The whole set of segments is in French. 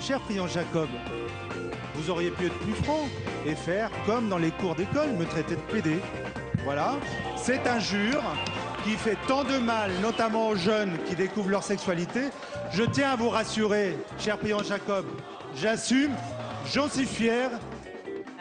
cher Priant Jacob, vous auriez pu être plus franc et faire comme dans les cours d'école, me traiter de pédé. Voilà, cette injure qui fait tant de mal, notamment aux jeunes qui découvrent leur sexualité. Je tiens à vous rassurer, cher Priant Jacob, j'assume, j'en suis fier.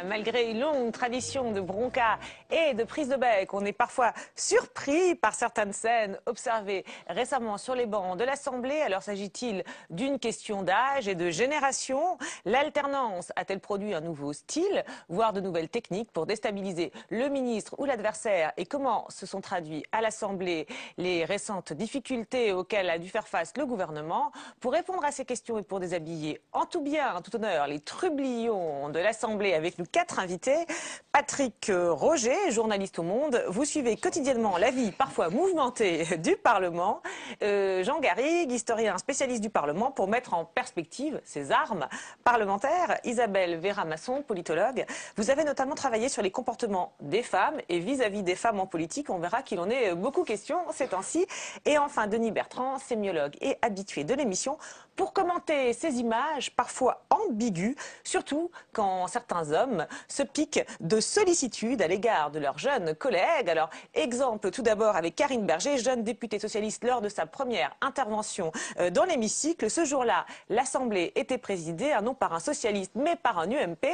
Malgré une longue tradition de bronca et de prise de bec, on est parfois surpris par certaines scènes observées récemment sur les bancs de l'Assemblée. Alors s'agit-il d'une question d'âge et de génération? L'alternance a-t-elle produit un nouveau style, voire de nouvelles techniques pour déstabiliser le ministre ou l'adversaire? Et comment se sont traduits à l'Assemblée les récentes difficultés auxquelles a dû faire face le gouvernement? Pour répondre à ces questions et pour déshabiller en tout bien, en tout honneur, les trublions de l'Assemblée avec nous 4 invités. Patrick Roger, journaliste au Monde. Vous suivez quotidiennement la vie parfois mouvementée du Parlement. Jean Garrigue, historien spécialiste du Parlement, pour mettre en perspective ses armes parlementaires. Isabelle Vera-Masson, politologue. Vous avez notamment travaillé sur les comportements des femmes et vis-à-vis des femmes en politique. On verra qu'il en est beaucoup question ces temps-ci. Et enfin, Denis Bertrand, sémiologue et habitué de l'émission, pour commenter ces images parfois ambiguës, surtout quand certains hommes se piquent de sollicitude à l'égard de leurs jeunes collègues. Alors, exemple tout d'abord avec Karine Berger, jeune députée socialiste lors de sa première intervention dans l'hémicycle. Ce jour-là, l'Assemblée était présidée, non par un socialiste, mais par un UMP.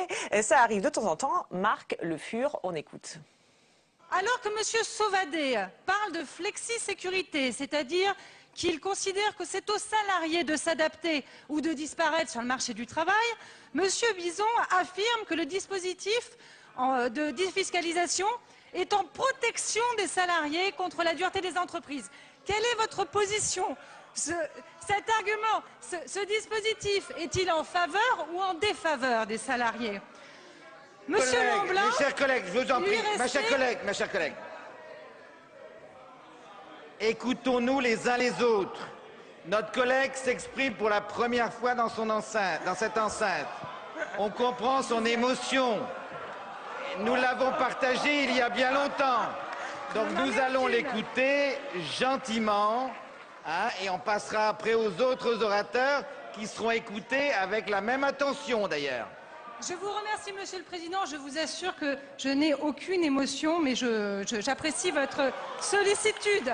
Ça arrive de temps en temps. Marc Le Fur, on écoute. Alors que M. Sauvadet parle de flexi-sécurité, c'est-à-dire qu'il considère que c'est aux salariés de s'adapter ou de disparaître sur le marché du travail, M. Bison affirme que le dispositif de défiscalisation est en protection des salariés contre la dureté des entreprises. Quelle est votre position? Cet argument, ce dispositif est-il en faveur ou en défaveur des salariés? Monsieur Lamblin, mes chers collègues, je vous en prie, ma chère collègue. Écoutons-nous les uns les autres. Notre collègue s'exprime pour la première fois dans cette enceinte. On comprend son émotion. Nous l'avons partagée il y a bien longtemps. Donc nous allons l'écouter gentiment, et on passera après aux autres orateurs qui seront écoutés avec la même attention d'ailleurs. Je vous remercie, Monsieur le Président. Je vous assure que je n'ai aucune émotion, mais j'apprécie votre sollicitude.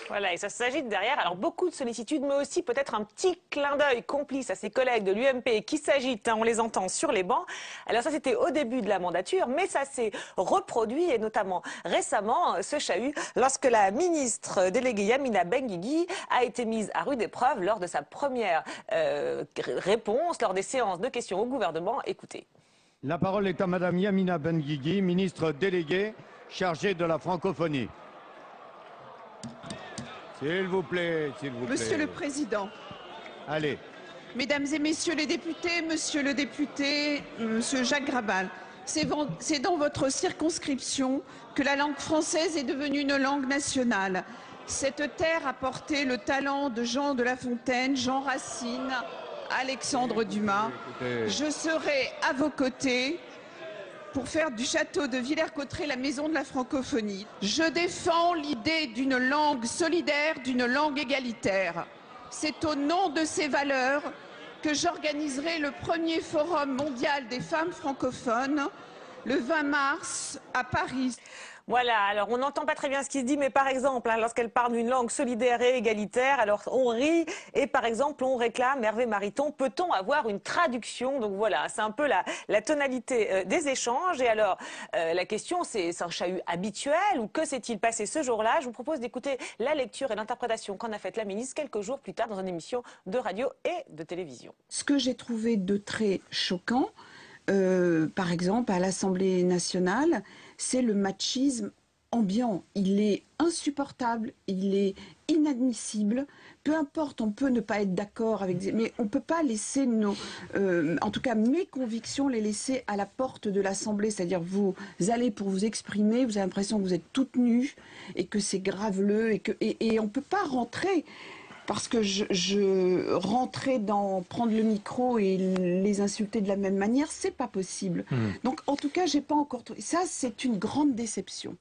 Voilà, et ça s'agite derrière. Alors, beaucoup de sollicitude, mais aussi peut-être un petit clin d'œil complice à ses collègues de l'UMP qui s'agitent, on les entend sur les bancs. Alors ça, c'était au début de la mandature, mais ça s'est reproduit, et notamment récemment, ce chahut, lorsque la ministre déléguée Yamina Benguigui a été mise à rude épreuve lors de sa première réponse, lors des séances de questions au gouvernement. Écoutez. La parole est à Madame Yamina Benguigui, ministre déléguée chargée de la francophonie. S'il vous plaît, s'il vous plaît. Monsieur le Président. Allez. Mesdames et Messieurs les députés, Monsieur le député, Monsieur Jacques Grabal, c'est dans votre circonscription que la langue française est devenue une langue nationale. Cette terre a porté le talent de Jean de La Fontaine, Jean Racine, Alexandre Dumas. Je serai à vos côtés pour faire du château de Villers-Cotterêts la maison de la francophonie. Je défends l'idée d'une langue solidaire, d'une langue égalitaire. C'est au nom de ces valeurs que j'organiserai le premier forum mondial des femmes francophones le 20 mars à Paris. Voilà, alors on n'entend pas très bien ce qui se dit, mais par exemple, lorsqu'elle parle d'une langue solidaire et égalitaire, alors on rit et par exemple on réclame, Hervé Mariton, peut-on avoir une traduction? Donc voilà, c'est un peu la tonalité des échanges. Et alors, la question, c'est un chahut habituel ou que s'est-il passé ce jour-là? Je vous propose d'écouter la lecture et l'interprétation qu'en a faite la ministre quelques jours plus tard dans une émission de radio et de télévision. Ce que j'ai trouvé de très choquant, par exemple, à l'Assemblée nationale, c'est le machisme ambiant. Il est insupportable, il est inadmissible. Peu importe, on peut ne pas être d'accord avec, mais on ne peut pas laisser en tout cas mes convictions, les laisser à la porte de l'Assemblée. C'est-à-dire vous allez pour vous exprimer, vous avez l'impression que vous êtes toute nue et que c'est graveleux et on ne peut pas rentrer. Parce que rentrer dans prendre le micro et les insulter de la même manière, c'est pas possible. Donc, en tout cas, j'ai pas encore trouvé. Ça, c'est une grande déception.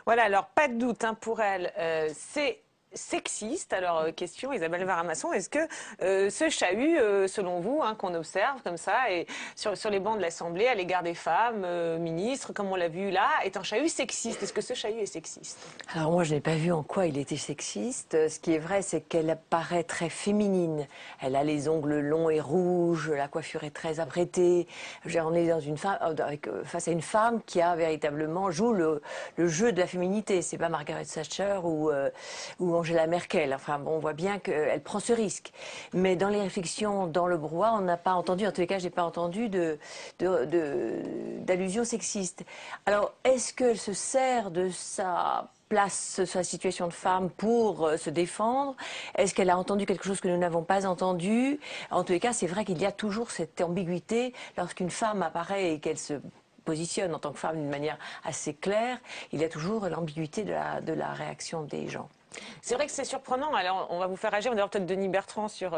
Voilà, alors pas de doute pour elle, c'est sexiste. Alors, question Isabelle Varamasson, est-ce que ce chahut, selon vous, hein, qu'on observe comme ça, et sur les bancs de l'Assemblée à l'égard des femmes, ministres, comme on l'a vu là, est un chahut sexiste? Est-ce que ce chahut est sexiste? Alors moi, je n'ai pas vu en quoi il était sexiste. Ce qui est vrai, c'est qu'elle paraît très féminine. Elle a les ongles longs et rouges, la coiffure est très apprêtée. On est dans une femme, face à une femme qui a véritablement joue le jeu de la féminité. C'est pas Margaret Thatcher ou Angela Merkel. Enfin, bon, on voit bien qu'elle prend ce risque. Mais dans les réflexions, dans le brouhaha, on n'a pas entendu, en tous les cas, je n'ai pas entendu d'allusion sexiste. Alors, est-ce qu'elle se sert de sa place, sa situation de femme pour se défendre? Est-ce qu'elle a entendu quelque chose que nous n'avons pas entendu? En tous les cas, c'est vrai qu'il y a toujours cette ambiguïté lorsqu'une femme apparaît et qu'elle se positionne en tant que femme d'une manière assez claire. Il y a toujours l'ambiguïté de la réaction des gens. C'est vrai que c'est surprenant. Alors, on va vous faire réagir, on va peut-être Denis Bertrand sur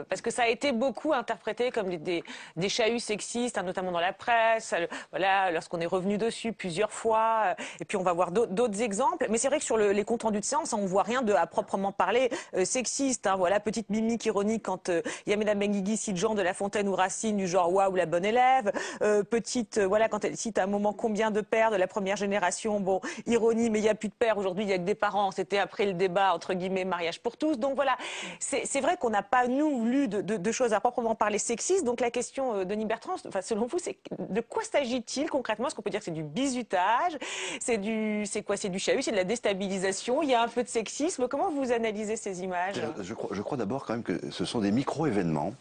parce que ça a été beaucoup interprété comme des chahuts sexistes, hein, notamment dans la presse. Voilà, lorsqu'on est revenu dessus plusieurs fois. Et puis on va voir d'autres exemples. Mais c'est vrai que sur les comptes rendus de séance, on voit rien à proprement parler sexiste. Hein. Voilà, petite mimique ironique quand il y a Mme Benguigui cite Jean de La Fontaine ou Racine du genre waouh la bonne élève. Voilà, quand elle cite à un moment combien de pères de la première génération. Bon, ironie, mais il n'y a plus de pères aujourd'hui. Il y a que des parents. C'était après le débat entre guillemets mariage pour tous. Donc voilà, c'est vrai qu'on n'a pas nous lu de choses à proprement parler sexistes. Donc la question, Denis Bertrand, enfin, selon vous, c'est de quoi s'agit-il concrètement? Est-ce qu'on peut dire que c'est du bizutage, c'est quoi, c'est du chahut, c'est de la déstabilisation, il y a un peu de sexisme? Comment vous analysez ces images? Je crois d'abord quand même que ce sont des micro-événements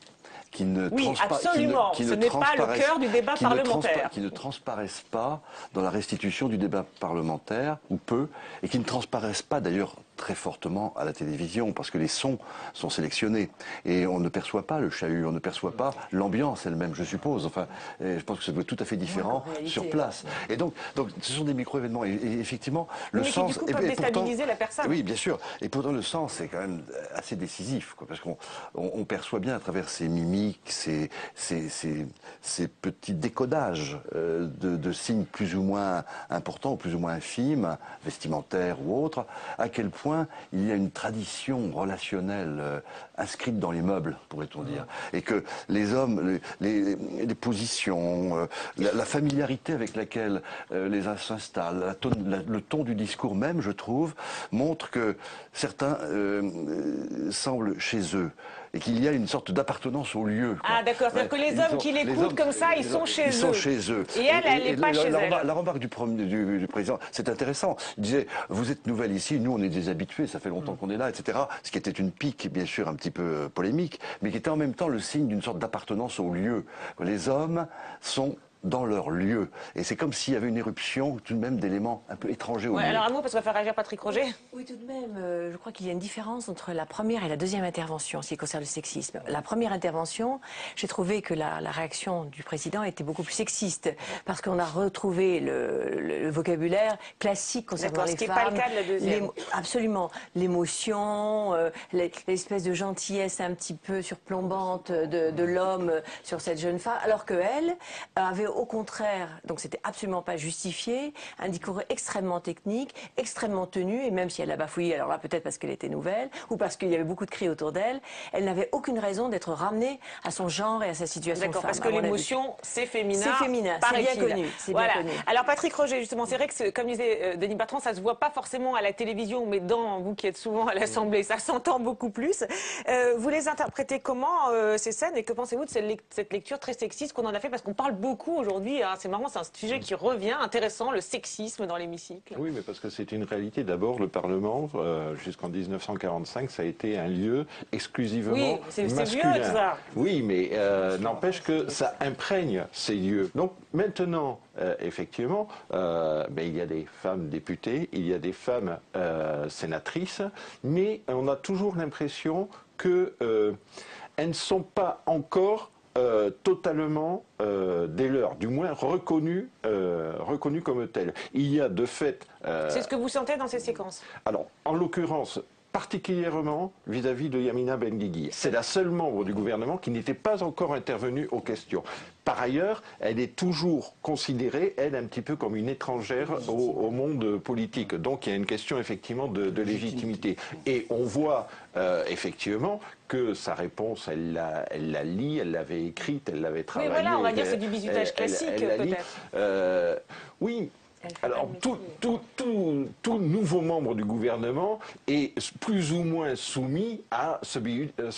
qui ne absolument. Ce n'est pas le cœur du débat parlementaire. Qui ne transparaissent pas dans la restitution du débat parlementaire, ou peu, et qui ne transparaissent pas d'ailleurs très fortement à la télévision, parce que les sons sont sélectionnés. Et on ne perçoit pas le chahut, on ne perçoit pas l'ambiance elle-même, je suppose. Enfin, je pense que ça doit être tout à fait différent sur place. Et donc ce sont des micro-événements. Et effectivement, le sens... Mais qui, du coup, peuvent déstabiliser la personne. Oui, bien sûr. Et pourtant, le sens, c'est quand même assez décisif, quoi, parce qu'on perçoit bien à travers ces mimiques, ces petits décodages de signes plus ou moins importants, ou plus ou moins infimes, vestimentaires ou autres, à quel point il y a une tradition relationnelle inscrite dans les meubles, pourrait-on dire. Et que les hommes, les positions, la familiarité avec laquelle les uns s'installent, le ton du discours même, je trouve, montre que certains semblent chez eux. Et qu'il y a une sorte d'appartenance au lieu. Ah d'accord, c'est-à-dire que les hommes qui l'écoutent comme ça, ils sont chez eux. Ils sont chez eux. Et elle n'est pas chez elle. La remarque du président, c'est intéressant. Il disait, vous êtes nouvelle ici, nous on est des habitués, ça fait longtemps qu'on est là, etc. Ce qui était une pique, bien sûr, un petit peu polémique, mais qui était en même temps le signe d'une sorte d'appartenance au lieu. Les hommes sont dans leur lieu. Et c'est comme s'il y avait une éruption tout de même d'éléments un peu étrangers au lieu. Alors un mot, parce qu'on va faire réagir Patrick Roger. Oui, tout de même, je crois qu'il y a une différence entre la première et la deuxième intervention, en ce qui concerne le sexisme. La première intervention, j'ai trouvé que la réaction du président était beaucoup plus sexiste, parce qu'on a retrouvé le vocabulaire classique concernant les femmes. Ce qui n'est pas le cas de la deuxième. Absolument. L'émotion, l'espèce de gentillesse un petit peu surplombante de l'homme sur cette jeune femme, alors qu'elle avait au contraire, donc c'était absolument pas justifié, un discours extrêmement technique, extrêmement tenu, et même si elle a bafouillé, alors là peut-être parce qu'elle était nouvelle, ou parce qu'il y avait beaucoup de cris autour d'elle, elle n'avait aucune raison d'être ramenée à son genre et à sa situation de femme. D'accord, parce que l'émotion, c'est féminin. C'est féminin, c'est bien connu. Voilà. Alors Patrick Roger, justement, c'est vrai que, comme disait Denis Bertrand, ça se voit pas forcément à la télévision, mais vous qui êtes souvent à l'Assemblée, ça s'entend beaucoup plus. Vous les interprétez comment, ces scènes, et que pensez-vous de cette lecture très sexiste qu'on en a fait, parce qu'on parle beaucoup aujourd'hui, hein, c'est marrant, c'est un sujet qui revient, intéressant, le sexisme dans l'hémicycle. Oui, mais parce que c'est une réalité. D'abord, le Parlement, jusqu'en 1945, ça a été un lieu exclusivement masculin. Vieux, ça. Oui, mais n'empêche que ça imprègne ces lieux. Donc maintenant, effectivement, il y a des femmes députées, il y a des femmes sénatrices, mais on a toujours l'impression que elles ne sont pas encore totalement dès lors, du moins reconnues comme telles. Il y a de fait... C'est ce que vous sentez dans ces séquences? Alors, en l'occurrence, particulièrement vis-à-vis de Yamina Benguigui. C'est la seule membre du gouvernement qui n'était pas encore intervenue aux questions. Par ailleurs, elle est toujours considérée, elle, un petit peu comme une étrangère au monde politique. Donc il y a une question effectivement de légitimité. Et on voit effectivement que sa réponse, elle la lit, elle l'avait écrite, elle l'avait travaillée. Mais voilà, on va dire c'est du bizutage classique peut-être. Oui. Alors, tout nouveau membre du gouvernement est plus ou moins soumis à ce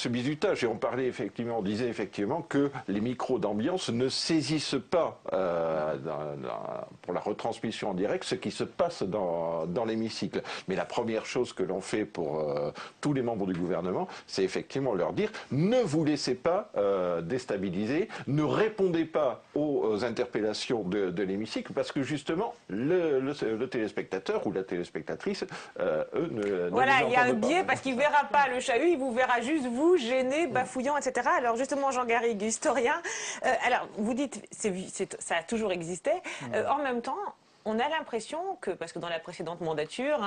bizutage. Et on disait effectivement que les micros d'ambiance ne saisissent pas pour la retransmission en direct ce qui se passe dans l'hémicycle. Mais la première chose que l'on fait pour tous les membres du gouvernement, c'est effectivement leur dire ne vous laissez pas déstabiliser, ne répondez pas aux interpellations de l'hémicycle, parce que justement, le téléspectateur ou la téléspectatrice, eux, ne voilà, il y a un biais pas. parce qu'il ne verra pas le chahut, il vous verra juste vous, gêné, bafouillant, etc. Alors justement, Jean Garrigue, historien, alors vous dites ça a toujours existé. En même temps, on a l'impression que, parce que dans la précédente mandature,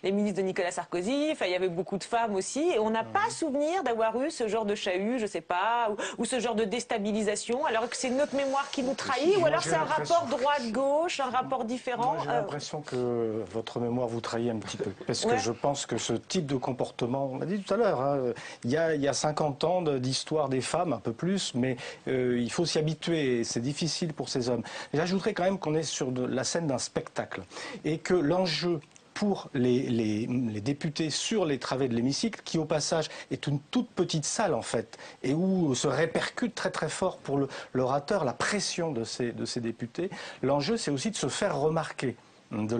les ministres de Nicolas Sarkozy, il y avait beaucoup de femmes aussi, et on n'a pas souvenir d'avoir eu ce genre de chahut, je sais pas, ou ce genre de déstabilisation, alors que c'est notre mémoire qui nous trahit, ou alors c'est un rapport droite-gauche, un rapport différent. J'ai l'impression que votre mémoire vous trahit un petit peu, parce que je pense que ce type de comportement, on l'a dit tout à l'heure, il y a 50 ans d'histoire des femmes, un peu plus, mais il faut s'y habituer, et c'est difficile pour ces hommes. Et j'ajouterais quand même qu'on est sur la scène d'un spectacle et que l'enjeu pour les députés sur les travées de l'hémicycle, qui au passage est une toute petite salle en fait, et où se répercute très très fort pour l'orateur la pression de ces députés, l'enjeu c'est aussi de se faire remarquer de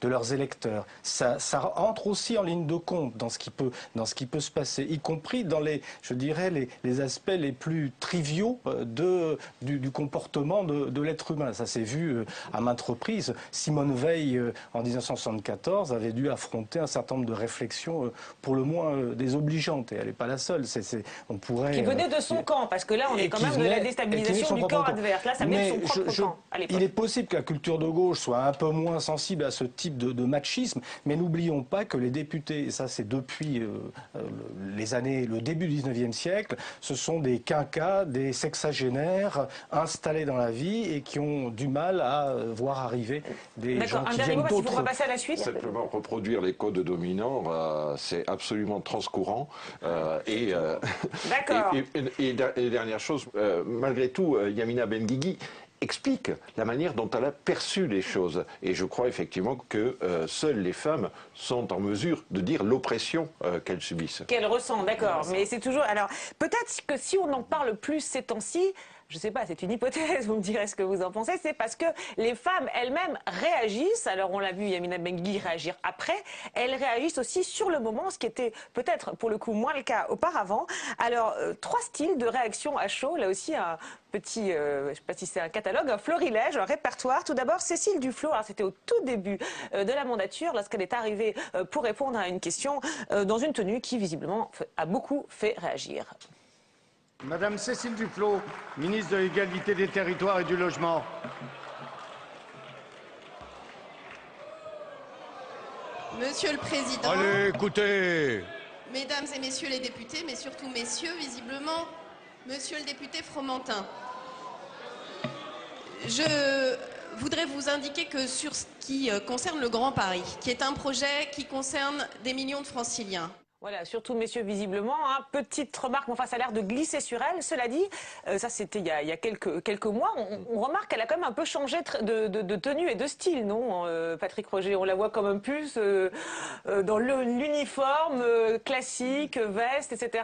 leurs électeurs. Ça entre aussi en ligne de compte dans ce qui peut se passer, y compris dans je dirais, les aspects les plus triviaux du comportement de l'être humain. Ça s'est vu à maintes reprises. Simone Veil, en 1974, avait dû affronter un certain nombre de réflexions pour le moins désobligeantes, et elle n'est pas la seule. On pourrait, qui venait de son camp, parce que là, on est quand même de la déstabilisation du camp adverse. Là, ça vient de son propre camp, à l'époque. Il est possible que la culture de gauche soit un peu moins sensible à ce type de machisme, mais n'oublions pas que les députés, et ça c'est depuis le début du 19e siècle, ce sont des quinquas, des sexagénaires installés dans la vie et qui ont du mal à voir arriver des gens qui viennent d'autres. On va passer à la suite. Simplement reproduire les codes dominants, c'est absolument transcourant. D'accord. Et dernière chose, malgré tout, Yamina Benguigui explique la manière dont elle a perçu les choses. Et je crois effectivement que seules les femmes sont en mesure de dire l'oppression qu'elles subissent. Qu'elles ressentent, d'accord. Mais c'est toujours... Alors, peut-être que si on en parle plus ces temps-ci, je ne sais pas, c'est une hypothèse, vous me direz ce que vous en pensez, c'est parce que les femmes elles-mêmes réagissent, alors on l'a vu Yamina Benguigui réagir après, elles réagissent aussi sur le moment, ce qui était peut-être pour le coup moins le cas auparavant. Alors, 3 styles de réaction à chaud, là aussi un petit, je ne sais pas si c'est un catalogue, un florilège, un répertoire. Tout d'abord, Cécile Duflot, alors c'était au tout début de la mandature, lorsqu'elle est arrivée pour répondre à une question dans une tenue qui visiblement a beaucoup fait réagir. Madame Cécile Duflot, ministre de l'Égalité des Territoires et du Logement. Monsieur le Président, Allez, écoutez. Mesdames et Messieurs les députés, mais surtout Messieurs, visiblement, Monsieur le député Fromentin, je voudrais vous indiquer que sur ce qui concerne le Grand Paris, qui est un projet qui concerne des millions de Franciliens, Voilà, surtout messieurs visiblement. Petite remarque, mais enfin ça a l'air de glisser sur elle. Cela dit, ça c'était il y a quelques mois. On remarque qu'elle a quand même un peu changé de tenue et de style, non, Patrick Roger? On la voit quand même plus dans l'uniforme classique, veste, etc.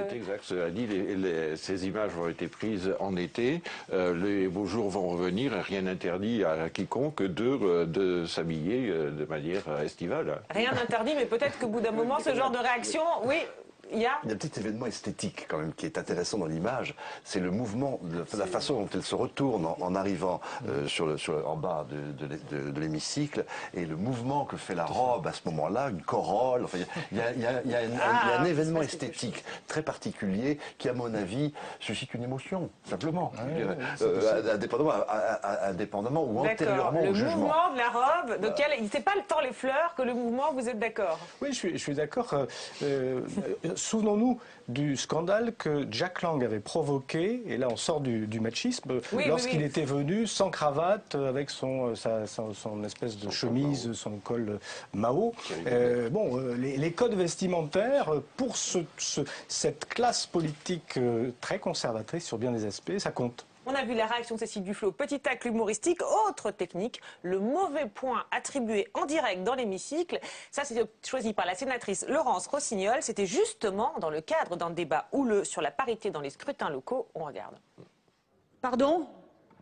C'est exact. Cela dit, ces images ont été prises en été. Les beaux jours vont revenir. Rien n'interdit à quiconque de s'habiller de manière estivale. Rien n'interdit, mais peut-être qu'au bout d'un moment, ce genre de réaction, oui, il y a un petit événement esthétique quand même qui est intéressant dans l'image. C'est le mouvement, la façon dont elle se retourne en arrivant en bas de l'hémicycle, et le mouvement que fait la robe à ce moment-là, une corolle. Enfin, il y a un événement esthétique très particulier qui, à mon avis, suscite une émotion, simplement. Indépendamment ou antérieurement au jugement. Le mouvement de la robe, c'est pas tant les fleurs que le mouvement, vous êtes d'accord? Oui, je suis d'accord. Souvenons-nous du scandale que Jack Lang avait provoqué, et là on sort du machisme, lorsqu'il était venu sans cravate, avec son espèce de chemise, son col Mao. Les codes vestimentaires, pour cette classe politique très conservatrice sur bien des aspects, ça compte. On a vu la réaction de Cécile Duflot, petit tacle humoristique. Autre technique, le mauvais point attribué en direct dans l'hémicycle. Ça, c'était choisi par la sénatrice Laurence Rossignol. C'était justement dans le cadre d'un débat houleux sur la parité dans les scrutins locaux. On regarde. Pardon ?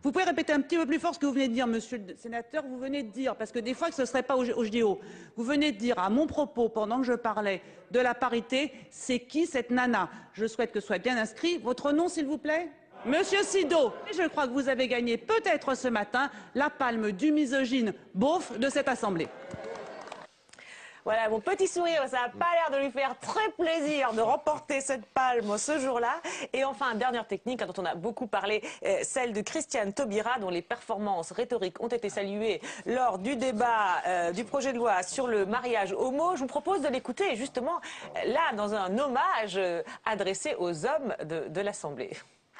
Vous pouvez répéter un petit peu plus fort ce que vous venez de dire, monsieur le sénateur. Vous venez de dire, parce que des fois, ce ne serait pas au JO, vous venez de dire à mon propos, pendant que je parlais de la parité, c'est qui cette nana? Je souhaite que soit bien inscrit. Votre nom, s'il vous plaît? Monsieur Sido, je crois que vous avez gagné peut-être ce matin la palme du misogyne beauf de cette Assemblée. Voilà, mon petit sourire, ça n'a pas l'air de lui faire très plaisir de remporter cette palme ce jour-là. Et enfin, dernière technique dont on a beaucoup parlé, celle de Christiane Taubira, dont les performances rhétoriques ont été saluées lors du débat du projet de loi sur le mariage homo. Je vous propose de l'écouter justement là, dans un hommage adressé aux hommes de l'Assemblée.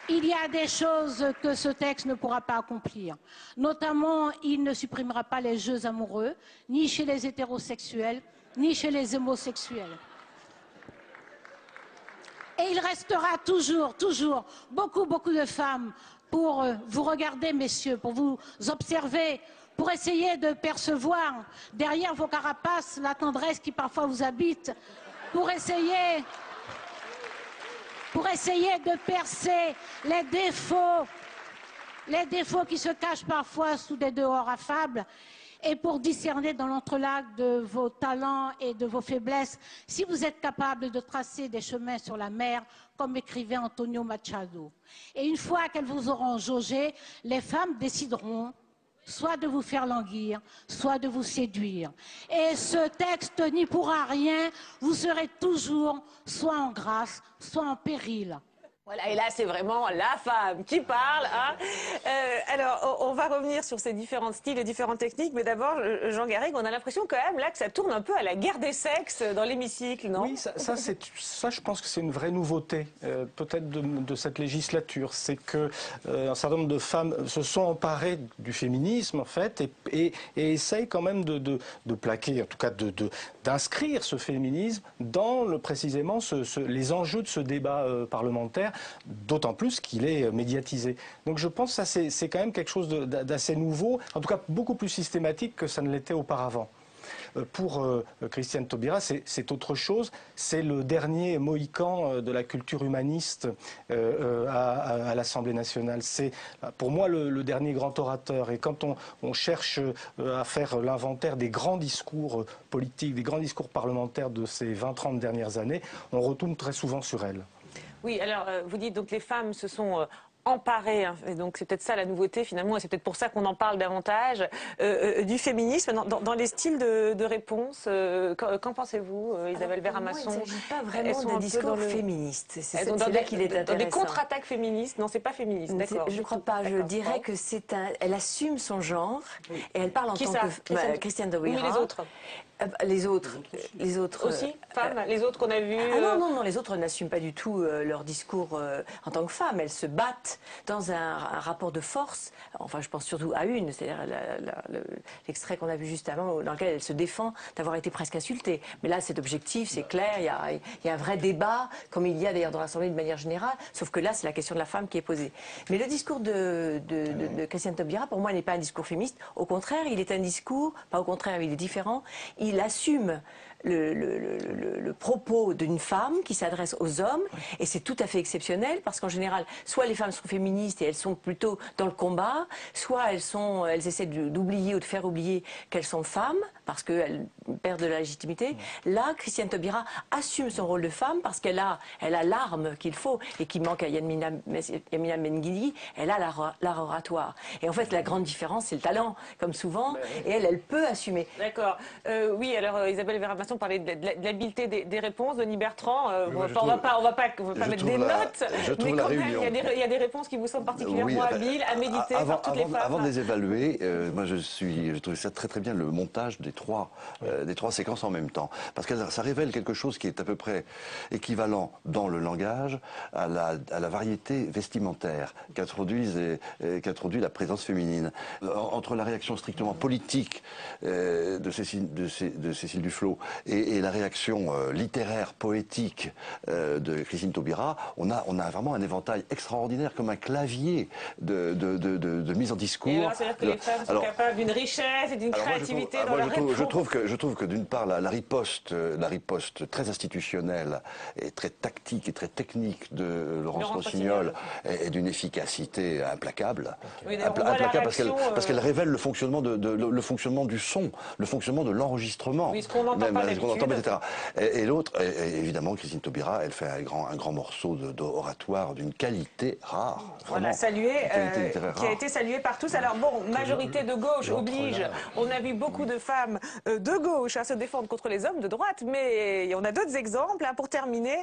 Il y a des choses que ce texte ne pourra pas accomplir. Notamment, il ne supprimera pas les jeux amoureux, ni chez les hétérosexuels, ni chez les homosexuels. Et il restera toujours beaucoup de femmes pour vous regarder, messieurs, pour vous observer, pour essayer de percevoir derrière vos carapaces la tendresse qui parfois vous habite, pour essayer de percer les défauts qui se cachent parfois sous des dehors affables, et pour discerner dans l'entrelac de vos talents et de vos faiblesses si vous êtes capable de tracer des chemins sur la mer, comme écrivait Antonio Machado. Et une fois qu'elles vous auront jaugé, les femmes décideront soit de vous faire languir, soit de vous séduire. Et ce texte n'y pourra rien, vous serez toujours soit en grâce, soit en péril. Voilà, et là, c'est vraiment la femme qui parle. Hein. Alors, on va revenir sur ces différents styles et différentes techniques, mais d'abord, Jean Garrigue, on a l'impression quand même là que ça tourne un peu à la guerre des sexes dans l'hémicycle, non? Oui, ça, je pense que c'est une vraie nouveauté, peut-être de cette législature. C'est que un certain nombre de femmes se sont emparées du féminisme, en fait, et essayent quand même de plaquer, en tout cas d'inscrire ce féminisme dans précisément les enjeux de ce débat parlementaire, d'autant plus qu'il est médiatisé. Donc je pense que ça c'est quand même quelque chose d'assez nouveau, en tout cas beaucoup plus systématique que ça ne l'était auparavant. Pour Christiane Taubira, c'est autre chose. C'est le dernier mohican de la culture humaniste à l'Assemblée nationale. C'est pour moi le dernier grand orateur. Et quand on cherche à faire l'inventaire des grands discours politiques, des grands discours parlementaires de ces 20-30 dernières années, on retourne très souvent sur elle. Oui, alors vous dites donc les femmes se sont emparées, hein, et donc c'est peut-être ça la nouveauté finalement, et c'est peut-être pour ça qu'on en parle davantage, du féminisme dans les styles de réponse. Qu'en pensez-vous, Isabelle Verhamasson? Il ne s'agit pas vraiment d'un discours féministe. C'est là qu'il est intéressant. Des contre-attaques féministes? Non, c'est pas féministe, d'accord. Je ne crois pas. Je dirais que elle assume son genre, et elle parle en tant que Christiane Taubira. Oui, mais les autres? Les autres aussi, femmes, les autres qu'on a vus. Non, les autres n'assument pas du tout leur discours en tant que femmes. Elles se battent dans un rapport de force. Enfin, je pense surtout à une, c'est-à-dire l'extrait qu'on a vu juste avant, dans lequel elle se défend d'avoir été presque insultée. Mais là, c'est objectif, c'est clair. Il y a un vrai débat, comme il y a d'ailleurs dans l'Assemblée de manière générale. Sauf que là, c'est la question de la femme qui est posée. Mais le discours de Christiane Taubira, pour moi, n'est pas un discours féministe. Au contraire, il est un discours. Pas au contraire, il est différent. Il assume le propos d'une femme qui s'adresse aux hommes, et c'est tout à fait exceptionnel parce qu'en général, soit les femmes sont féministes et elles sont plutôt dans le combat, soit elles essaient d'oublier ou de faire oublier qu'elles sont femmes parce qu'elles perdent de la légitimité. Là, Christiane Taubira assume son rôle de femme parce qu'elle a l'arme qu'il faut et qui manque à Yamina Benguigui, elle a l'art oratoire. Et en fait, la grande différence, c'est le talent, comme souvent, et elle peut assumer. D'accord. Oui, alors Isabelle Verra-Masson parlait de l'habileté des réponses. Denis Bertrand, on va pas mettre des notes, mais quand même, il y a des réponses qui vous semblent particulièrement habiles, à méditer par toutes les femmes. Avant de les évaluer, moi je trouvais ça très bien le montage des trois séquences en même temps. Parce que ça révèle quelque chose qui est à peu près équivalent dans le langage à la variété vestimentaire qu'introduit la présence féminine. Entre la réaction strictement politique de Cécile Duflot et la réaction littéraire, poétique de Christine Taubira, on a vraiment un éventail extraordinaire, comme un clavier de mise en discours. Et alors, c'est-à-dire que les femmes sont capables d'une richesse et d'une créativité dans leur réponse. Je trouve que d'une part, la riposte très institutionnelle et très tactique et très technique de Laurence Rossignol est d'une efficacité implacable. Oui, implacable parce qu'elle révèle le fonctionnement du son, le fonctionnement de l'enregistrement. Oui, ce qu'on entend pas d'habitude. etc. Et l'autre, évidemment, Christine Taubira, elle fait un grand morceau d'oratoire d'une qualité rare. Voilà, qui a été salué par tous. Alors bon, majorité de gauche oblige. On a vu beaucoup de femmes de gauche se défendre contre les hommes de droite, mais on a d'autres exemples. Pour terminer,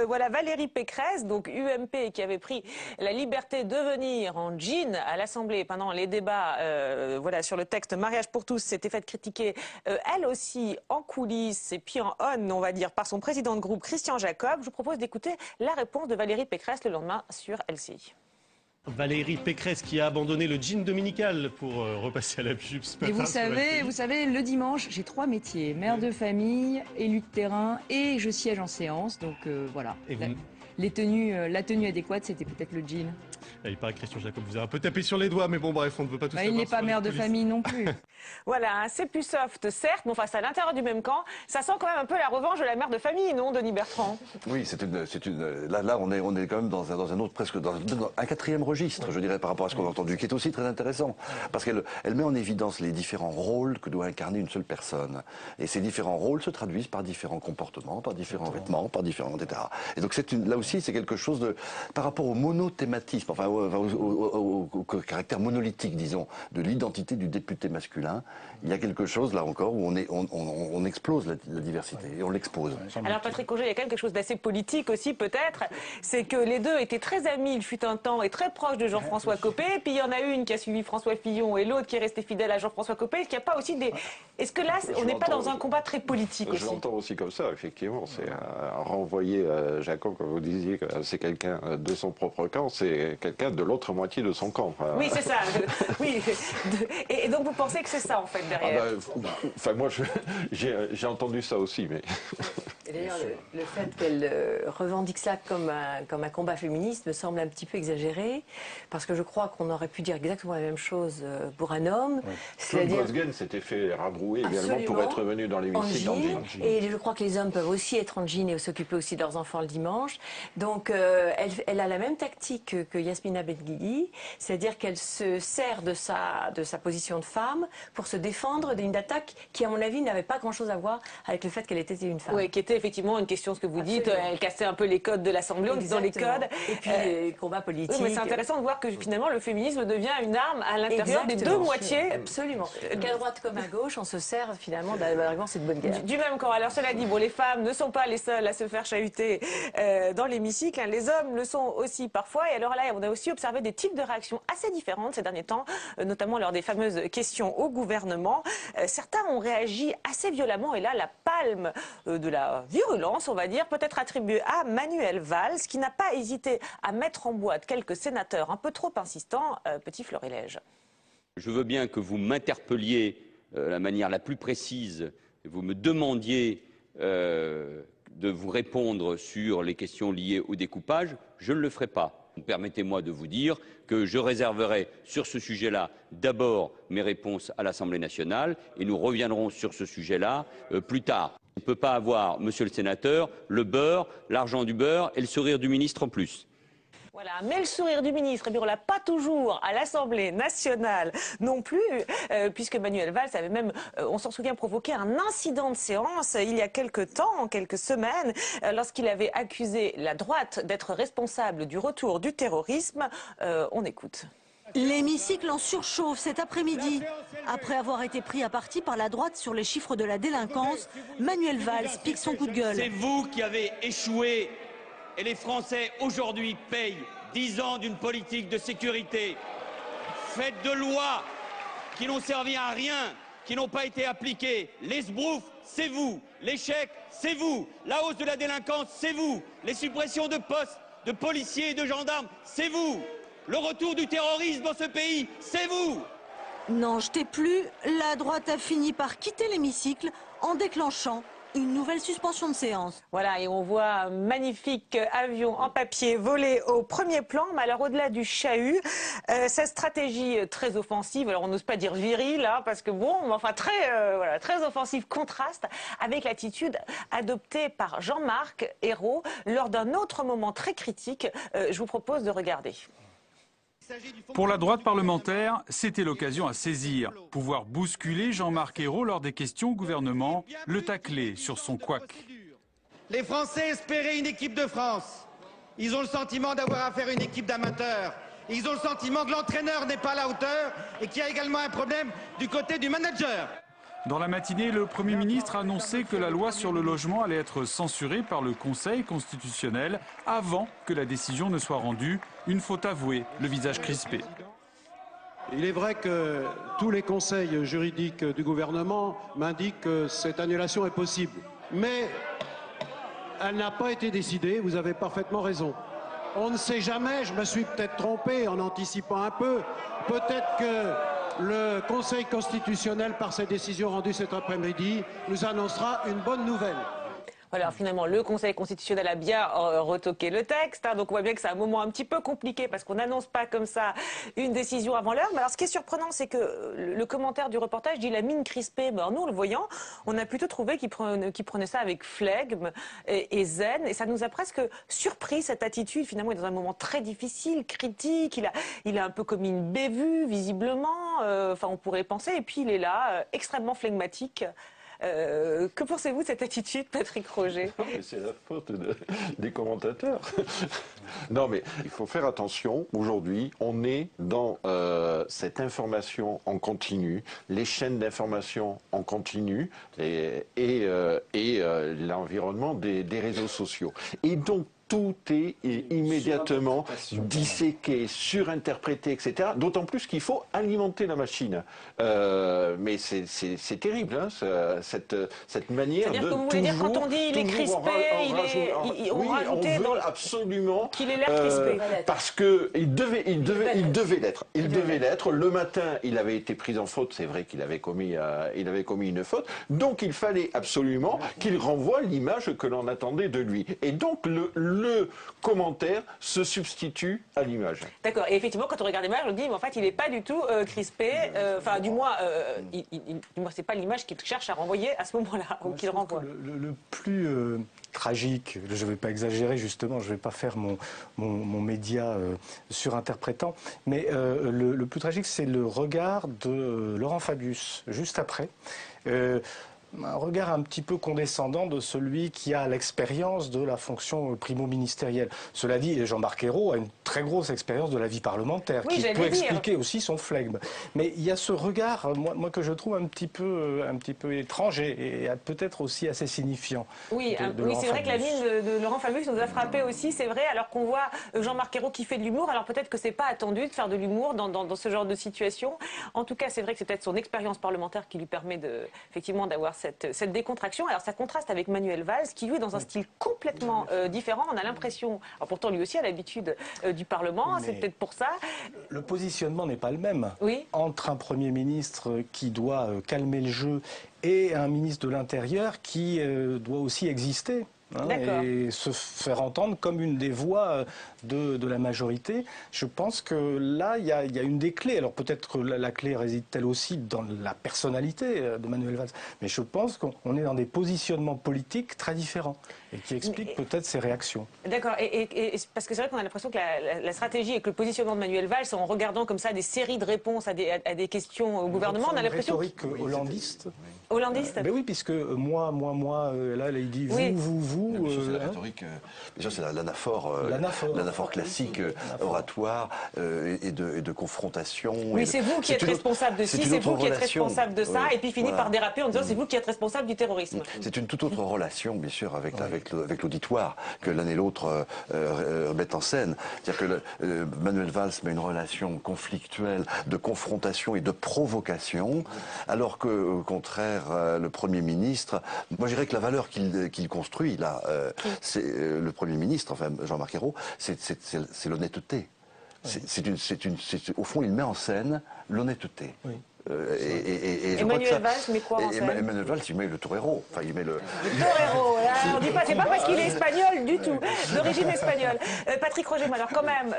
voilà Valérie Pécresse, donc UMP, qui avait pris la liberté de venir en jean à l'Assemblée pendant les débats sur le texte mariage pour tous, s'était fait critiquer elle aussi en coulisses et puis en on va dire, par son président de groupe Christian Jacob. Je vous propose d'écouter la réponse de Valérie Pécresse le lendemain sur LCI. Valérie Pécresse qui a abandonné le jean dominical pour repasser à la jupe ce matin. Et vous savez, le dimanche, j'ai 3 métiers. Mère de famille, élu de terrain et je siège en séance. Donc voilà. La tenue adéquate, c'était peut-être le jean. Il paraît que Christian Jacob vous a un peu tapé sur les doigts, mais bon bref, on ne veut pas tout savoir. Il n'est pas mère de famille non plus. Voilà, c'est plus soft, certes, mais enfin, c'est à l'intérieur du même camp. Ça sent quand même un peu la revanche de la mère de famille, non, Denis Bertrand? Oui, là, on est quand même dans un autre, presque dans un quatrième registre, je dirais, par rapport à ce qu'on a entendu, qui est aussi très intéressant, parce qu'elle met en évidence les différents rôles que doit incarner une seule personne. Et ces différents rôles se traduisent par différents comportements, par différents vêtements, par différents, etc. Et donc là aussi, c'est quelque chose de, par rapport au monothématisme, enfin au caractère monolithique, disons, de l'identité du député masculin, il y a quelque chose, là encore, où on explose la diversité et on l'expose. Alors Patrick Auger, il y a quelque chose d'assez politique aussi, peut-être, c'est que les deux étaient très amis, il fut un temps, et très proches de Jean-François Copé, puis il y en a une qui a suivi François Fillon et l'autre qui est restée fidèle à Jean-François Copé. Est-ce qu'il n'y a pas aussi des... Est-ce que là, on n'est pas dans un combat très politique aussi? Je l'entends aussi comme ça, effectivement. C'est renvoyer Jacob, comme vous disiez, que c'est quelqu'un de son propre camp, c'est quelqu'un de l'autre moitié de son camp. Oui, c'est ça. Oui. Et donc vous pensez que c'est ça, en fait, derrière? Enfin, moi, j'ai entendu ça aussi, mais... Et d'ailleurs, le fait qu'elle revendique ça comme un combat féministe me semble un petit peu exagéré, parce que je crois qu'on aurait pu dire exactement la même chose pour un homme. Claude Bosgen s'était fait rabrouer également pour être venu dans l'hémicycle en jean. Et je crois que les hommes peuvent aussi être en jean et s'occuper aussi de leurs enfants le dimanche. Donc, elle a la même tactique que Yasmina Benguigui, c'est-à-dire qu'elle se sert de sa position de femme pour se défendre d'une attaque qui, à mon avis, n'avait pas grand-chose à voir avec le fait qu'elle était une femme. Oui, qui était effectivement une question, ce que vous dites, elle cassait un peu les codes de l'Assemblée en disant les codes. Et puis les combats politiques. Oui, mais c'est intéressant de voir que finalement le féminisme devient une arme à l'intérieur des deux moitiés. Absolument. Qu'à droite comme à gauche, on se sert finalement d'un cette bonne guerre. Du même camp. Alors cela dit, bon, les femmes ne sont pas les seules à se faire chahuter dans l'hémicycle. Les hommes le sont aussi parfois. Et alors là, on a aussi observé des types de réactions assez différentes ces derniers temps, notamment lors des fameuses questions au gouvernement. Certains ont réagi assez violemment. Et là, la palme de la virulence, on va dire, peut être attribuée à Manuel Valls, qui n'a pas hésité à mettre en boîte quelques sénateurs un peu trop insistants. Petit florilège. Je veux bien que vous m'interpelliez de la manière la plus précise, et vous me demandiez de vous répondre sur les questions liées au découpage. Je ne le ferai pas. Permettez-moi de vous dire que je réserverai sur ce sujet-là d'abord mes réponses à l'Assemblée nationale et nous reviendrons sur ce sujet-là plus tard. On ne peut pas avoir, monsieur le sénateur, le beurre, l'argent du beurre et le sourire du ministre en plus. Voilà, mais le sourire du ministre, eh bien, on l'a pas toujours à l'Assemblée nationale non plus, puisque Manuel Valls avait même, on s'en souvient, provoqué un incident de séance il y a quelques temps, quelques semaines, lorsqu'il avait accusé la droite d'être responsable du retour du terrorisme. On écoute. L'hémicycle en surchauffe cet après-midi. Après avoir été pris à partie par la droite sur les chiffres de la délinquance, Manuel Valls pique son coup de gueule. C'est vous qui avez échoué et les Français aujourd'hui payent 10 ans d'une politique de sécurité. Faites de lois qui n'ont servi à rien, qui n'ont pas été appliquées. Les sbroufs, c'est vous. Les chèques, c'est vous. La hausse de la délinquance, c'est vous. Les suppressions de postes de policiers et de gendarmes, c'est vous. Le retour du terrorisme dans ce pays, c'est vous. N'en jetez plus, la droite a fini par quitter l'hémicycle en déclenchant une nouvelle suspension de séance. Voilà, et on voit un magnifique avion en papier voler au premier plan. Mais alors, au-delà du chahut, sa stratégie très offensive, alors on n'ose pas dire virile, hein, parce que bon, mais enfin très offensive, contraste avec l'attitude adoptée par Jean-Marc Ayrault lors d'un autre moment très critique. Je vous propose de regarder. Pour la droite parlementaire, c'était l'occasion à saisir. Pouvoir bousculer Jean-Marc Ayrault lors des questions au gouvernement, le tacler sur son couac. Les Français espéraient une équipe de France. Ils ont le sentiment d'avoir affaire à une équipe d'amateurs. Ils ont le sentiment que l'entraîneur n'est pas à la hauteur et qu'il y a également un problème du côté du manager. Dans la matinée, le Premier ministre a annoncé que la loi sur le logement allait être censurée par le Conseil constitutionnel avant que la décision ne soit rendue. Une faute avouée, le visage crispé. Il est vrai que tous les conseils juridiques du gouvernement m'indiquent que cette annulation est possible. Mais elle n'a pas été décidée, vous avez parfaitement raison. On ne sait jamais, je me suis peut-être trompé en anticipant un peu. Peut-être que le Conseil constitutionnel, par ses décisions rendues cet après-midi, nous annoncera une bonne nouvelle. Alors finalement, le Conseil constitutionnel a bien retoqué le texte, hein, donc on voit bien que c'est un moment un petit peu compliqué parce qu'on n'annonce pas comme ça une décision avant l'heure. Mais alors ce qui est surprenant, c'est que le commentaire du reportage dit la mine crispée. Ben, nous, en le voyant, on a plutôt trouvé qu'il prenait ça avec flegme et zen, et ça nous a presque surpris cette attitude. Finalement, il est dans un moment très difficile, critique, il a un peu commis une bévue, visiblement, enfin on pourrait penser, et puis il est là, extrêmement flegmatique. Que pensez-vous de cette attitude, Patrick Roger? C'est la faute des commentateurs. Non, mais il faut faire attention. Aujourd'hui, on est dans cette information en continu, les chaînes d'information en continu et l'environnement des réseaux sociaux. Et donc, tout est immédiatement disséqué, surinterprété, etc. D'autant plus qu'il faut alimenter la machine. Mais c'est terrible, hein, cette manière de toujours... C'est-à-dire que vous voulez dire, quand on dit il est crispé, on veut absolument qu'il ait l'air crispé. Parce qu'il devait l'être. Il devait l'être. Le matin, il avait été pris en faute. C'est vrai qu'il avait commis une faute. Donc, il fallait absolument qu'il renvoie l'image que l'on attendait de lui. Et donc, le commentaire se substitue à l'image. D'accord. Et effectivement, quand on regarde l'image, on dit, mais en fait, il n'est pas du tout crispé. Enfin, du moins, c'est pas l'image qu'il cherche à renvoyer à ce moment-là, ou qu'il renvoie. Le plus tragique, je ne vais pas exagérer justement, je ne vais pas faire mon média surinterprétant, mais le plus tragique, c'est le regard de Laurent Fabius, juste après. Un regard un petit peu condescendant de celui qui a l'expérience de la fonction primo-ministérielle. Cela dit, Jean-Marc Ayrault a une très grosse expérience de la vie parlementaire, qui peut expliquer aussi son flegme. Mais il y a ce regard, moi que je trouve un petit peu étrange et peut-être aussi assez signifiant. Oui, c'est vrai que la mine de Laurent Fabius nous a frappé aussi, c'est vrai, alors qu'on voit Jean-Marc Ayrault qui fait de l'humour. Alors peut-être que c'est pas attendu de faire de l'humour dans ce genre de situation. En tout cas, c'est vrai que c'est peut-être son expérience parlementaire qui lui permet effectivement d'avoir cette décontraction. Alors ça contraste avec Manuel Valls qui lui est dans un style complètement différent. On a l'impression, pourtant lui aussi a l'habitude du Parlement, c'est peut-être pour ça. Le positionnement n'est pas le même entre un Premier ministre qui doit calmer le jeu et un ministre de l'Intérieur qui doit aussi exister. hein, et se faire entendre comme une des voix de la majorité. Je pense que là, il y a une des clés. Alors peut-être que la clé réside-t-elle aussi dans la personnalité de Manuel Valls, mais je pense qu'on est dans des positionnements politiques très différents et qui expliquent peut-être ces réactions. D'accord, et parce que c'est vrai qu'on a l'impression que la stratégie et que le positionnement de Manuel Valls, en regardant comme ça des séries de réponses à des questions au gouvernement, on a l'impression... Rhétorique hollandiste. Hollandiste. Ben oui, puisque moi, là, il dit vous. C'est la rhétorique. Déjà, c'est l'anaphore classique, oratoire et de confrontation. Oui, c'est vous qui êtes responsable de ci, c'est vous qui êtes responsable de ça, et puis finit par déraper en disant c'est vous qui êtes responsable du terrorisme. C'est une toute autre relation, bien sûr, avec l'auditoire que l'un et l'autre mettent en scène. C'est-à-dire que Manuel Valls met une relation conflictuelle de confrontation et de provocation, alors que, au contraire, le Premier ministre, moi je dirais que la valeur qu'il construit là, c'est le Premier ministre, enfin Jean-Marc Ayrault, c'est l'honnêteté. Au fond, il met en scène l'honnêteté. Oui. Et Manuel Valls met quoi en scène? Manuel Valls, il met le torero. Enfin, il met le torero. On dit pas, c'est pas parce qu'il est espagnol du tout, d'origine espagnole. Patrick Roger, alors quand même,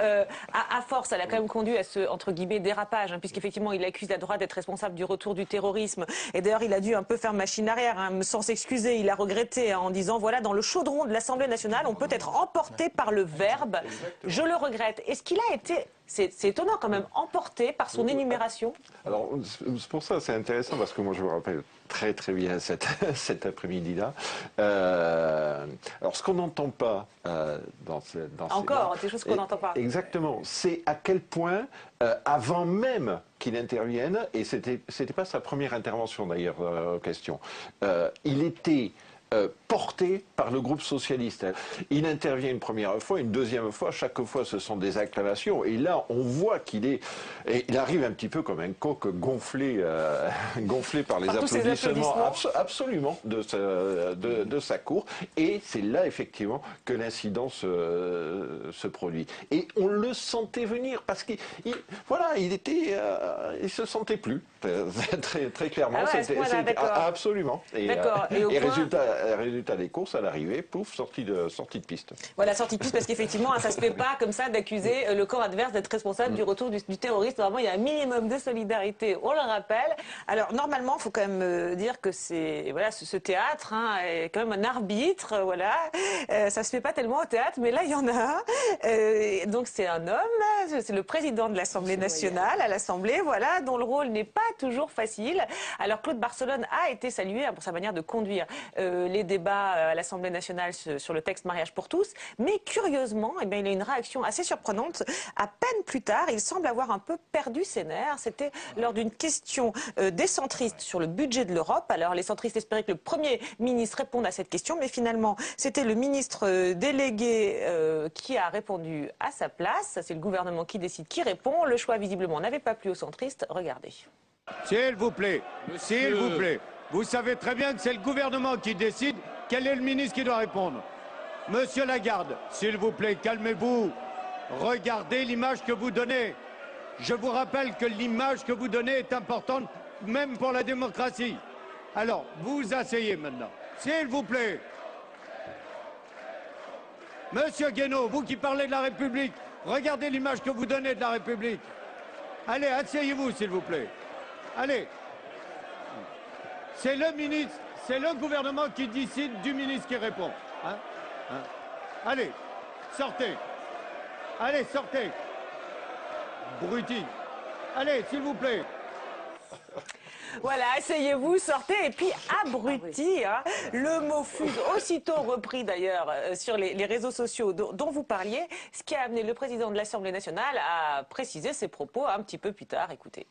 à force, elle a quand même conduit à ce, entre guillemets, dérapage, hein, puisqu'effectivement, il accuse la droite d'être responsable du retour du terrorisme. Et d'ailleurs, il a dû un peu faire machine arrière, hein, sans s'excuser. Il a regretté en disant, voilà, dans le chaudron de l'Assemblée nationale, on peut être emporté par le verbe. Je le regrette. Est-ce qu'il a été... C'est étonnant quand même, emporté par son énumération. Alors, c'est pour ça, c'est intéressant, parce que moi je me rappelle très très bien cet après-midi-là. Alors, ce qu'on n'entend pas dans encore, des choses qu'on n'entend pas. Exactement, c'est à quel point, avant même qu'il intervienne, et c'était pas sa première intervention d'ailleurs, question, il était... porté par le groupe socialiste. Il intervient une première fois, une deuxième fois, chaque fois ce sont des acclamations, et là on voit il arrive un petit peu comme un coq gonflé par les applaudissements absolument de sa cour, et c'est là effectivement que l'incident se produit. Et on le sentait venir, parce qu'il se sentait plus, très clairement. Ah ouais, absolument. Et résultat des courses, à l'arrivée, pouf, sortie de piste. Voilà, sortie de piste, parce qu'effectivement, ça se fait pas comme ça d'accuser le camp adverse d'être responsable du retour du terroriste. Vraiment, il y a un minimum de solidarité, on le rappelle. Alors, normalement, il faut quand même dire que ce théâtre est quand même un arbitre, voilà. Ça se fait pas tellement au théâtre, mais là, il y en a un. Donc, c'est un homme, c'est le président de l'Assemblée nationale, à l'Assemblée, voilà, dont le rôle n'est pas toujours facile. Alors, Claude Barcelone a été salué pour sa manière de conduire les débats à l'Assemblée nationale sur le texte mariage pour tous, mais curieusement, il a une réaction assez surprenante. À peine plus tard, il semble avoir un peu perdu ses nerfs. C'était lors d'une question des centristes sur le budget de l'Europe. Alors les centristes espéraient que le Premier ministre réponde à cette question, mais finalement, c'était le ministre délégué qui a répondu à sa place. C'est le gouvernement qui décide qui répond. Le choix, visiblement, n'avait pas plu aux centristes. Regardez. S'il vous plaît, s'il vous plaît. Vous savez très bien que c'est le gouvernement qui décide quel est le ministre qui doit répondre. Monsieur Lagarde, s'il vous plaît, calmez-vous. Regardez l'image que vous donnez. Je vous rappelle que l'image que vous donnez est importante, même pour la démocratie. Alors, vous asseyez maintenant. S'il vous plaît. Monsieur Guénaud, vous qui parlez de la République, regardez l'image que vous donnez de la République. Allez, asseyez-vous, s'il vous plaît. Allez. C'est le ministre, c'est le gouvernement qui décide du ministre qui répond. Allez, sortez. Allez, sortez. Bruti. Allez, s'il vous plaît. Voilà, asseyez-vous, sortez, et puis abruti, le mot fut aussitôt repris d'ailleurs sur les réseaux sociaux dont vous parliez, ce qui a amené le président de l'Assemblée nationale à préciser ses propos un petit peu plus tard. Écoutez.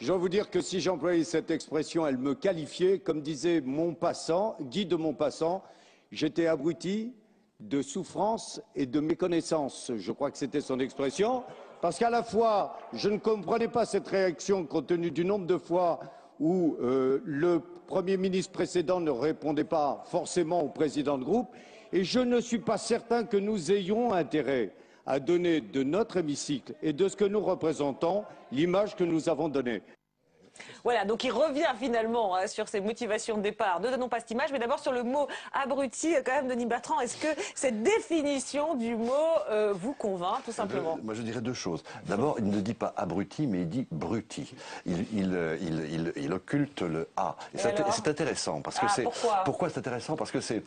Je dois vous dire que si j'employais cette expression, elle me qualifiait, comme disait Maupassant, Guy de Maupassant, j'étais abruti de souffrance et de méconnaissance. Je crois que c'était son expression, parce qu'à la fois, je ne comprenais pas cette réaction compte tenu du nombre de fois où le Premier ministre précédent ne répondait pas forcément au président de groupe, et je ne suis pas certain que nous ayons intérêt à donner de notre hémicycle et de ce que nous représentons l'image que nous avons donnée. Voilà, donc il revient finalement sur ses motivations de départ. Ne donnons pas cette image, mais d'abord sur le mot abruti, quand même, Denis Bertrand, est-ce que cette définition du mot vous convainc, tout simplement? Moi, je dirais deux choses. D'abord, il ne dit pas abruti, mais il dit bruti. Il occulte le A. Et c'est intéressant, parce que pourquoi c'est intéressant? Parce que c'est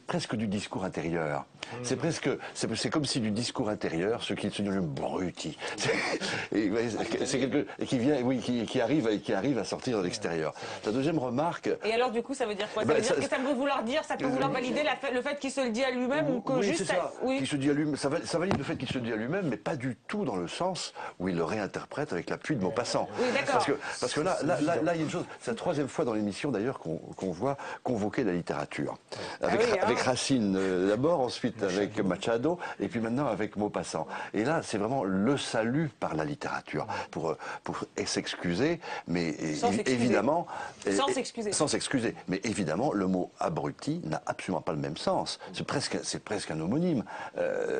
presque du discours intérieur. C'est comme si du discours intérieur, ce qui se dit le bruti. C'est quelque qui arrive à sortir de l'extérieur. La deuxième remarque. Et alors, du coup, ça veut dire quoi? Ça veut dire que ça peut vouloir dire, ça peut vouloir valider le fait qu'il se le dit à lui-même ou que oui, juste. C'est ça. Qu'il se dit à lui-même. Ça valide le fait qu'il se le dit à lui-même, mais pas du tout dans le sens où il le réinterprète avec l'appui de Maupassant. Oui, d'accord. Parce que là, il y a une chose. C'est la troisième fois dans l'émission d'ailleurs qu'on voit convoquer la littérature. Avec Racine d'abord, ensuite avec Machado, et puis maintenant avec Maupassant. Et là, c'est vraiment le salut par la littérature pour s'excuser, mais évidemment sans s'excuser. Mais évidemment, le mot abruti n'a absolument pas le même sens. C'est presque un homonyme.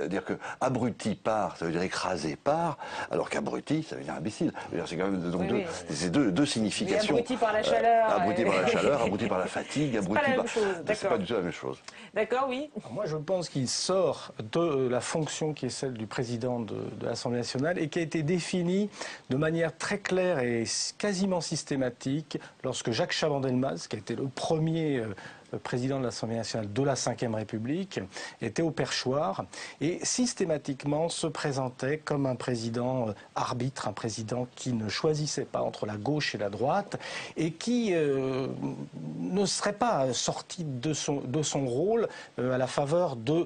Dire que abruti par, ça veut dire écrasé par, alors qu'abruti, ça veut dire imbécile. C'est quand même donc deux significations. Abruti par la chaleur. Abruti par la chaleur, abruti par la fatigue, abruti par. C'est pas du tout la même chose. D'accord, oui. Moi, je pense qu'il sort de la fonction qui est celle du président de l'Assemblée nationale et qui a été définie de manière très claire et quasiment systématique lorsque Jacques Chaban-Delmas, qui a été le premier président de l'Assemblée nationale de la Ve République, était au perchoir et systématiquement se présentait comme un président arbitre, un président qui ne choisissait pas entre la gauche et la droite et qui ne serait pas sorti de son rôle à la faveur de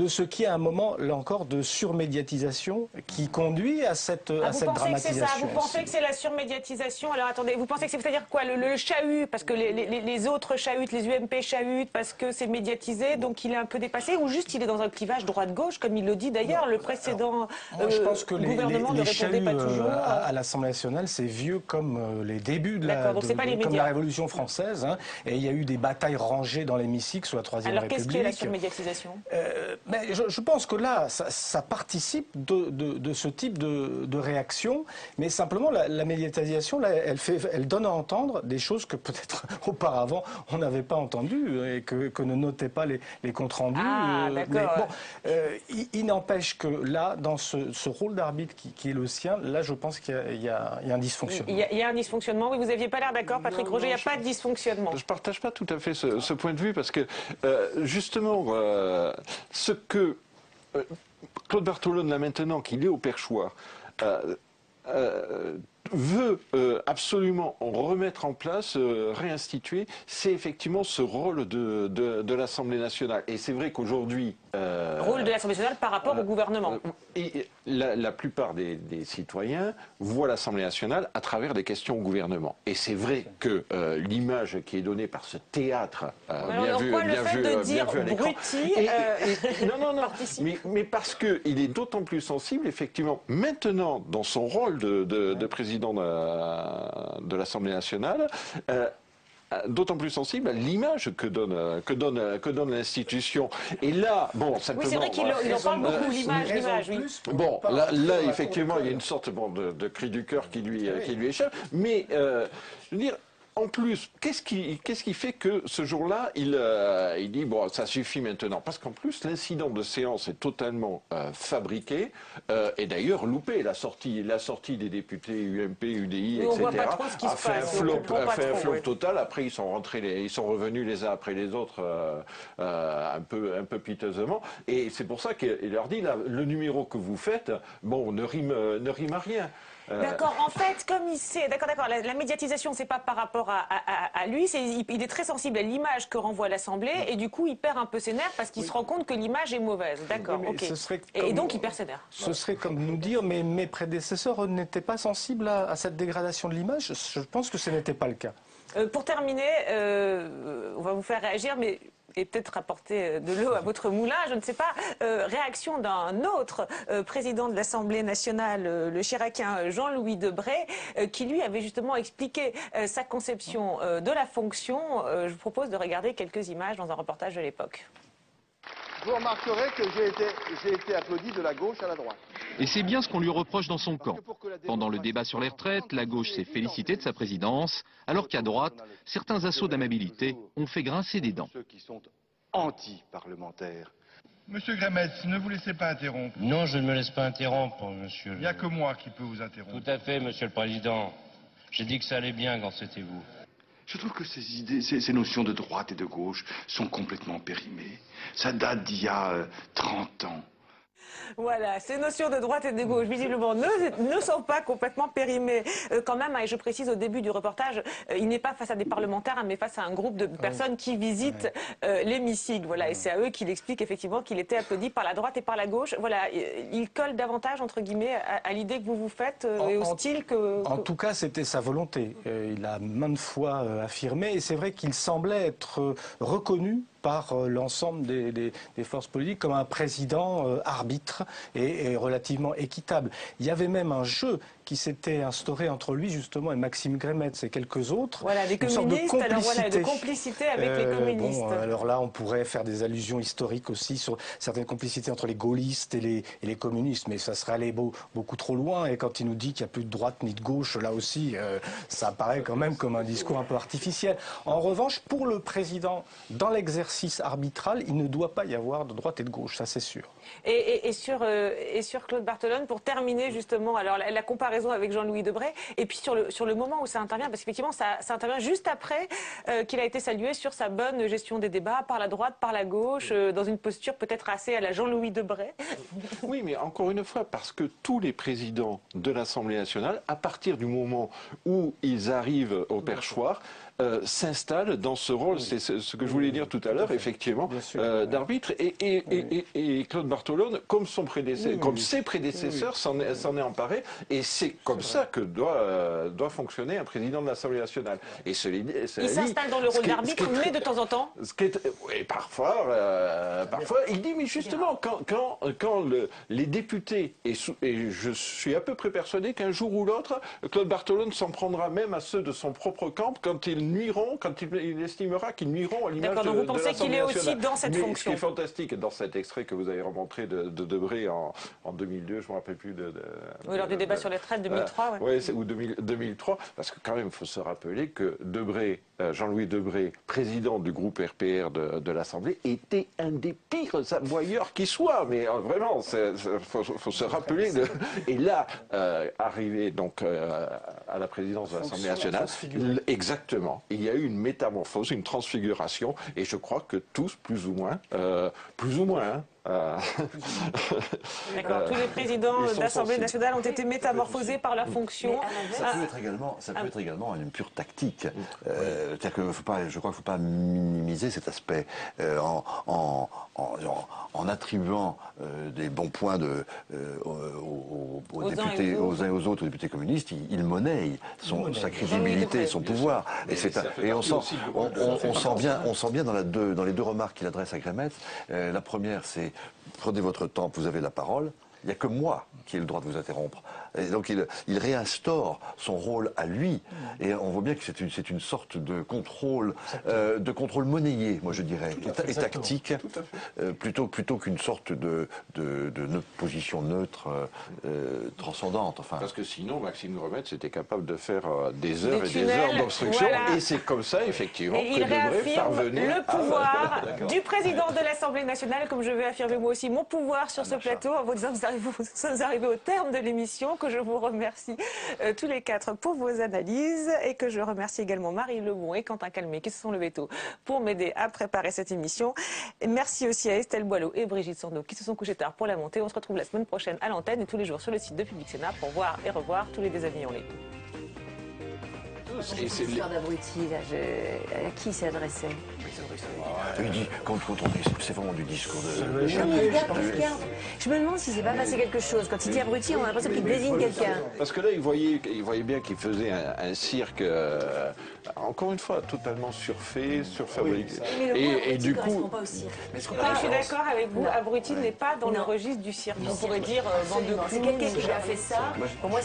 ce qui est à un moment, là encore, de surmédiatisation qui conduit à cette dramatisation. Vous pensez que c'est la surmédiatisation? Alors attendez, vous pensez que c'est-à-dire quoi, le chahut, parce que les autres chahutent, les UMP chahutent, parce que c'est médiatisé, donc il est un peu dépassé, ou juste il est dans un clivage droite-gauche, comme il le dit d'ailleurs, le précédent je pense que gouvernement ne répondait pas toujours. À l'Assemblée nationale, c'est vieux comme les débuts de la Révolution française, hein, et il y a eu des batailles rangées dans l'hémicycle sous la Troisième République. Alors qu'est-ce qui est la surmédiatisation? Mais je pense que là, ça participe de ce type de réaction, mais simplement la médiatisation, là, elle donne à entendre des choses que peut-être auparavant on n'avait pas entendues et que ne notaient pas les comptes rendus. Mais bon, il n'empêche que là, dans ce rôle d'arbitre qui est le sien, là, je pense qu'il y a un dysfonctionnement. Il y a un dysfonctionnement. Oui, vous n'aviez pas l'air d'accord, Patrick Roger. Il n'y a pas de dysfonctionnement. Je ne partage pas tout à fait ce point de vue parce que justement, ce que Claude Barthelone, là maintenant qu'il est au perchoir, veut absolument remettre en place, réinstituer, c'est effectivement ce rôle de l'Assemblée nationale. Et c'est vrai qu'aujourd'hui... rôle de l'Assemblée nationale par rapport au gouvernement. Et la plupart des citoyens voient l'Assemblée nationale à travers des questions au gouvernement. Et c'est vrai que l'image qui est donnée par ce théâtre, bien vu à l'écran... Non, mais parce qu'il est d'autant plus sensible, effectivement, maintenant, dans son rôle de président de l'Assemblée nationale, d'autant plus sensible à l'image que donne l'institution. Et là, bon, simplement... Oui, c'est vrai qu'il en parle beaucoup, l'image, oui. Bon, là, effectivement, il y a une sorte de cri du cœur qui lui échappe. Mais, je veux dire, en plus, qu'est-ce qui fait que ce jour-là, il dit bon, ça suffit maintenant? Parce qu'en plus, l'incident de séance est totalement fabriqué et d'ailleurs loupé. La sortie des députés UMP, UDI, etc. a fait un flop total. Après, ils sont revenus les uns après les autres un peu piteusement. Et c'est pour ça qu'il leur dit là, le numéro que vous faites, bon, ne rime à rien. D'accord, en fait, comme il sait, d'accord, la médiatisation, c'est pas par rapport à lui, il est très sensible à l'image que renvoie l'Assemblée, et du coup, il perd un peu ses nerfs parce qu'il se rend compte que l'image est mauvaise. D'accord, ok. Et donc, il perd ses nerfs. Ce serait comme nous dire, mais mes prédécesseurs n'étaient pas sensibles à cette dégradation de l'image. Je pense que ce n'était pas le cas. Pour terminer, on va vous faire réagir, mais... et peut-être apporter de l'eau à votre moulin, je ne sais pas. Réaction d'un autre président de l'Assemblée nationale, le chiracien Jean-Louis Debré, qui lui avait justement expliqué sa conception de la fonction. Je vous propose de regarder quelques images dans un reportage de l'époque. vous remarquerez que j'ai été applaudi de la gauche à la droite. Et c'est bien ce qu'on lui reproche dans son camp. Pendant le débat sur les retraites, la gauche s'est félicitée de sa présidence, alors qu'à droite, certains assauts d'amabilité ont fait grincer des dents. Ceux qui sont anti-parlementaires. Monsieur Grémetz, ne vous laissez pas interrompre. Non, je ne me laisse pas interrompre, monsieur. Il n'y a que moi qui peux vous interrompre. Tout à fait, monsieur le président. J'ai dit que ça allait bien quand c'était vous. Je trouve que ces idées, ces notions de droite et de gauche sont complètement périmées. Ça date d'il y a 30 ans. Voilà, ces notions de droite et de gauche, visiblement, ne sont pas complètement périmées. Quand même, et je précise au début du reportage, il n'est pas face à des parlementaires, mais face à un groupe de personnes qui visitent l'hémicycle. Voilà, et c'est à eux qu'il explique effectivement qu'il était applaudi par la droite et par la gauche. Voilà, il colle davantage, entre guillemets, à l'idée que vous vous faites et au style que... En tout cas, c'était sa volonté. Il a maintes fois affirmé, et c'est vrai qu'il semblait être reconnu par l'ensemble des forces politiques comme un président arbitre et relativement équitable. Il y avait même un jeu qui s'était instauré entre lui justement et Maxime Grémetz et quelques autres. Voilà, des communistes, alors voilà, de complicité avec les communistes. Bon, alors là, on pourrait faire des allusions historiques aussi sur certaines complicités entre les gaullistes et les communistes, mais ça serait aller beaucoup trop loin. Et quand il nous dit qu'il n'y a plus de droite ni de gauche, là aussi, ça paraît quand même comme un discours un peu artificiel. En revanche, pour le président, dans l'exercice arbitral, il ne doit pas y avoir de droite et de gauche, ça c'est sûr. Et sur Claude Barthelone, pour terminer justement, alors la comparaison avec Jean-Louis Debré, et puis sur le moment où ça intervient, parce qu'effectivement ça intervient juste après qu'il a été salué sur sa bonne gestion des débats par la droite, par la gauche, dans une posture peut-être assez à la Jean-Louis Debré. Oui, mais encore une fois, parce que tous les présidents de l'Assemblée nationale, à partir du moment où ils arrivent au perchoir, s'installent dans ce rôle, c'est ce que je voulais dire tout à l'heure, effectivement, d'arbitre. Et Claude Barthelone, comme ses prédécesseurs, s'en est emparé, et c'est comme ça que doit fonctionner un président de l'Assemblée nationale. Et il s'installe dans le rôle d'arbitre, mais de temps en temps. Et parfois, il dit, mais justement, quand les députés, et je suis à peu près persuadé qu'un jour ou l'autre, Claude Barthelone s'en prendra même à ceux de son propre camp quand il estimera qu'ils nuiront à l'image de l'Assemblée nationale. Donc vous pensez qu'il est aussi dans cette fonction. Ce qui est fantastique dans cet extrait que vous avez remontré de Debré en 2002, je ne me rappelle plus oui, lors du débat sur les retraites 2003. Oui, ou 2003, parce que quand même, il faut se rappeler que Debré, Jean-Louis Debré, président du groupe RPR de l'Assemblée, était un des pires aboyeurs qui soit. Mais vraiment, faut se rappeler. Et là, arrivé donc à la présidence de l'Assemblée nationale, exactement, il y a eu une métamorphose, une transfiguration, et je crois que tous, plus ou moins, D'accord, tous les présidents de l'Assemblée nationale ont été métamorphosés par leur fonction. Ça peut être également une pure tactique. C'est-à-dire que je crois qu'il ne faut pas minimiser cet aspect en attribuant des bons points aux députés, aux uns et aux autres, aux députés communistes. Il monnaie sa crédibilité, son pouvoir. Et on sent bien dans les deux remarques qu'il adresse à Grémetz. La première, c'est prenez votre temps, vous avez la parole. Il n'y a que moi qui ai le droit de vous interrompre. Et donc il réinstaure son rôle à lui. Et on voit bien que c'est une sorte de contrôle monnayé, moi je dirais, et tactique, plutôt qu'une sorte de position neutre transcendante. Enfin. Parce que sinon, Maxime Grémetz était capable de faire des heures et des heures d'obstruction. Voilà. Et c'est comme ça, effectivement, que devrait parvenir le pouvoir du président de l'Assemblée nationale, comme je vais affirmer moi aussi mon pouvoir sur ce plateau, en vous disant que nous sommes arrivés au terme de l'émission, que je vous remercie tous les quatre pour vos analyses et que je remercie également Marie Lebon et Quentin Calmet qui se sont levés tôt pour m'aider à préparer cette émission. Et merci aussi à Estelle Boileau et Brigitte Sandot qui se sont couchés tard pour la montée. On se retrouve la semaine prochaine à l'antenne et tous les jours sur le site de Public Sénat pour voir et revoir tous les déshabillés en ligne. C'est l'histoire d'abruti, là. À qui s'est adressé? Il dit, c'est vraiment du discours de... Je me demande si c'est pas passé quelque chose. Quand il dit abruti, on a l'impression qu'il désigne quelqu'un. Parce que là, il voyait bien qu'il faisait un cirque, encore une fois, totalement surfait, surfabriqué. Et du coup... Je suis d'accord avec vous, abruti n'est pas dans le registre du cirque. On pourrait dire bande de clowns. C'est quelqu'un qui a fait ça. Pour moi,